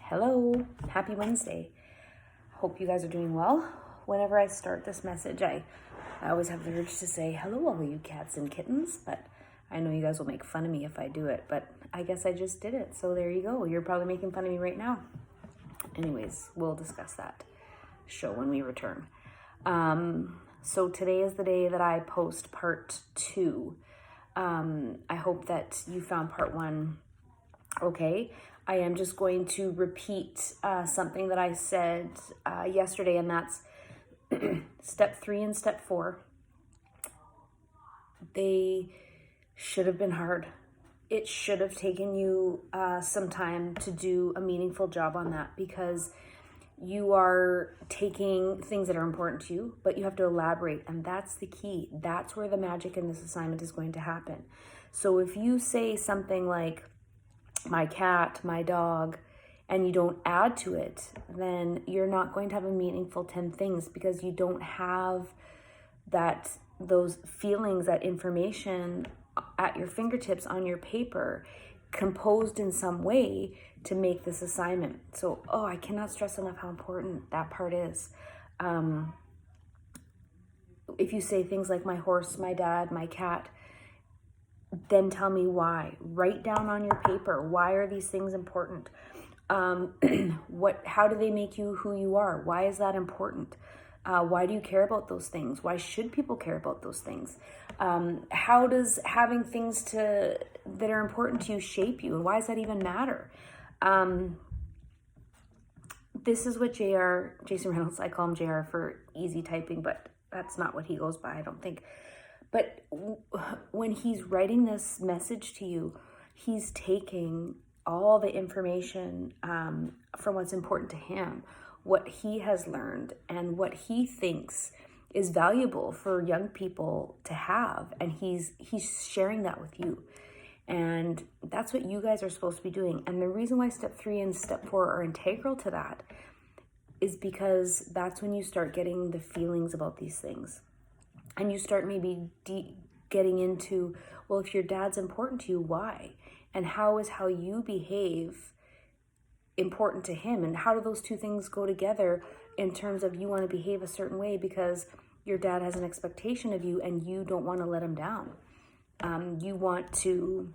Hello, happy Wednesday. Hope you guys are doing well. Whenever I start this message, I always have the urge to say hello, all you cats and kittens, but I know you guys will make fun of me if I do it, but I guess I just did it. So there you go. You're probably making fun of me right now. Anyways, we'll discuss that show when we return. So today is the day that I post part 2. I hope that you found part 1 okay. I am just going to repeat something that I said yesterday, and that's step 3 and step 4. They should have been hard. It should have taken you some time to do a meaningful job on that, because you are taking things that are important to you, but you have to elaborate, and that's the key. That's where the magic in this assignment is going to happen. So if you say something like, my cat, my dog, and you don't add to it, then you're not going to have a meaningful 10 things, because you don't have those feelings, that information at your fingertips on your paper, composed in some way to make this assignment. So, I cannot stress enough how important that part is. If you say things like my horse, my dad, my cat, then tell me why. Write down on your paper, why are these things important? How do they make you who you are? Why is that important? Why do you care about those things? Why should people care about those things? How does having things that are important to you shape you? And why does that even matter? This is what Jason Reynolds, I call him JR for easy typing, but that's not what he goes by, I don't think. But when he's writing this message to you, he's taking all the information from what's important to him, what he has learned, and what he thinks is valuable for young people to have. And he's sharing that with you. And that's what you guys are supposed to be doing. And the reason why step 3 and step 4 are integral to that is because that's when you start getting the feelings about these things. And you start maybe getting into, well, if your dad's important to you, why? And how is how you behave important to him? And how do those two things go together in terms of you want to behave a certain way because your dad has an expectation of you and you don't want to let him down. You want to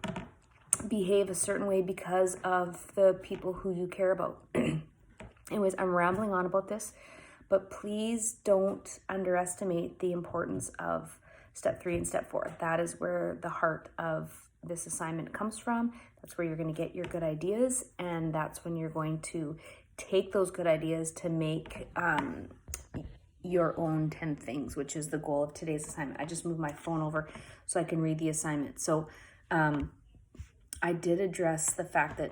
behave a certain way because of the people who you care about. Anyways, I'm rambling on about this. But please don't underestimate the importance of step 3 and step 4. That is where the heart of this assignment comes from. That's where you're going to get your good ideas. And that's when you're going to take those good ideas to make your own 10 things, which is the goal of today's assignment. I just moved my phone over so I can read the assignment. So I did address the fact that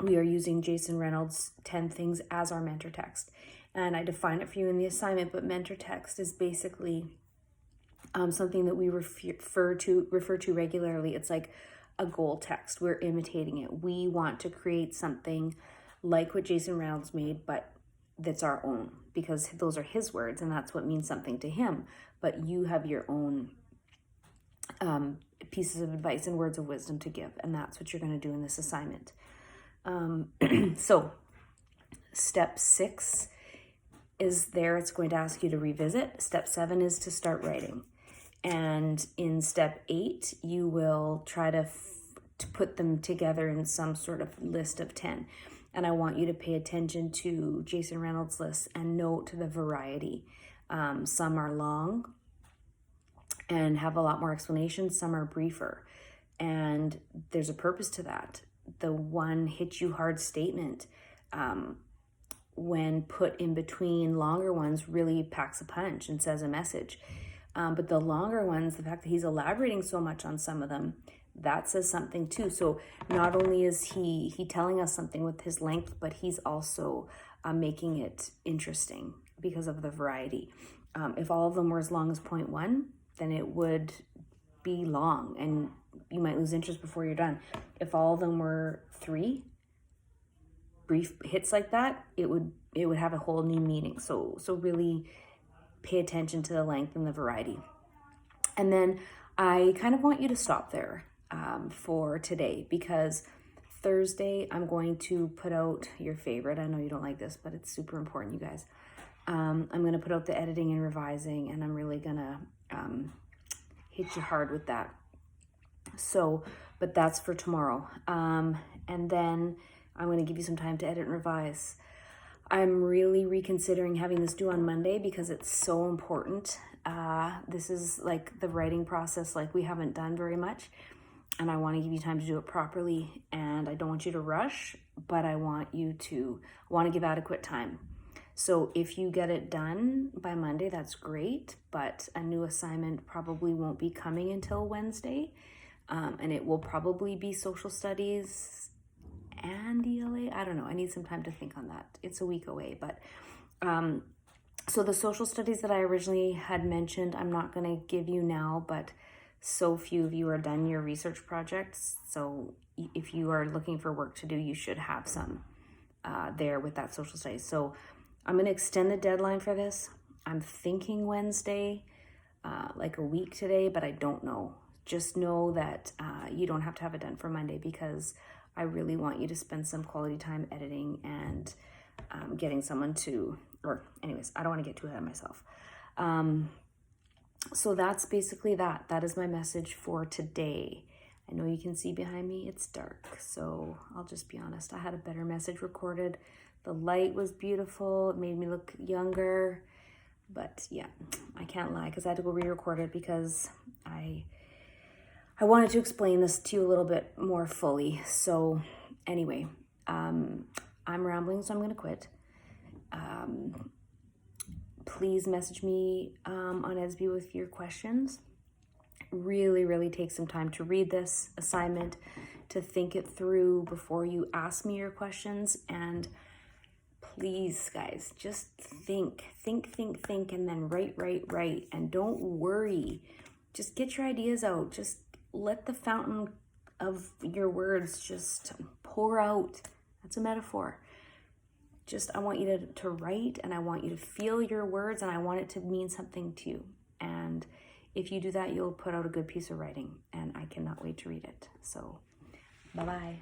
we are using Jason Reynolds' 10 things as our mentor text. And I define it for you in the assignment, but mentor text is basically something that we refer to regularly. It's like a goal text. We're imitating it. We want to create something like what Jason Reynolds made, but that's our own, because those are his words and that's what means something to him. But you have your own pieces of advice and words of wisdom to give, and that's what you're going to do in this assignment. So step 6 is there. It's going to ask you to revisit. Step 7 is to start writing. And in step 8, you will try to put them together in some sort of list of 10. And I want you to pay attention to Jason Reynolds' list and note the variety. Some are long and have a lot more explanation. Some are briefer. And there's a purpose to that. The one hit you hard statement, when put in between longer ones, really packs a punch and says a message. But the longer ones, the fact that he's elaborating so much on some of them, that says something too. So not only is he telling us something with his length, but he's also making it interesting because of the variety. If all of them were as long as point 1, then it would be long and you might lose interest before you're done. If all of them were 3 brief hits like that, it would have a whole new meaning. So really pay attention to the length and the variety. And then I kind of want you to stop there for today, because Thursday, I'm going to put out your favorite. I know you don't like this, but it's super important, you guys. I'm going to put out the editing and revising, and I'm really going to hit you hard with that. So, but that's for tomorrow. And then I'm going to give you some time to edit and revise. I'm really reconsidering having this due on Monday because it's so important. This is like the writing process, like we haven't done very much. And I want to give you time to do it properly. And I don't want you to rush, but I want to give adequate time. So if you get it done by Monday, that's great. But a new assignment probably won't be coming until Wednesday. And it will probably be social studies and ELA. I don't know. I need some time to think on that. It's a week away. But so the social studies that I originally had mentioned, I'm not going to give you now, but so few of you are done your research projects. So if you are looking for work to do, you should have some there with that social studies. So I'm going to extend the deadline for this. I'm thinking Wednesday, like a week today, but I don't know. Just know that you don't have to have it done for Monday because I really want you to spend some quality time editing and getting someone to, or anyways, I don't want to get too ahead of myself. So that's basically that. That is my message for today. I know you can see behind me, it's dark. So I'll just be honest, I had a better message recorded. The light was beautiful. It made me look younger. But yeah, I can't lie because I had to go re-record it because I wanted to explain this to you a little bit more fully. So anyway, I'm rambling, so I'm going to quit. Please message me on Edsby with your questions. Really, really take some time to read this assignment, to think it through before you ask me your questions. And please, guys, just think, and then write. And don't worry. Just get your ideas out. Just let the fountain of your words just pour out. That's a metaphor. I want you to write, and I want you to feel your words, and I want it to mean something to you. And if you do that, you'll put out a good piece of writing, and I cannot wait to read it. So, bye-bye.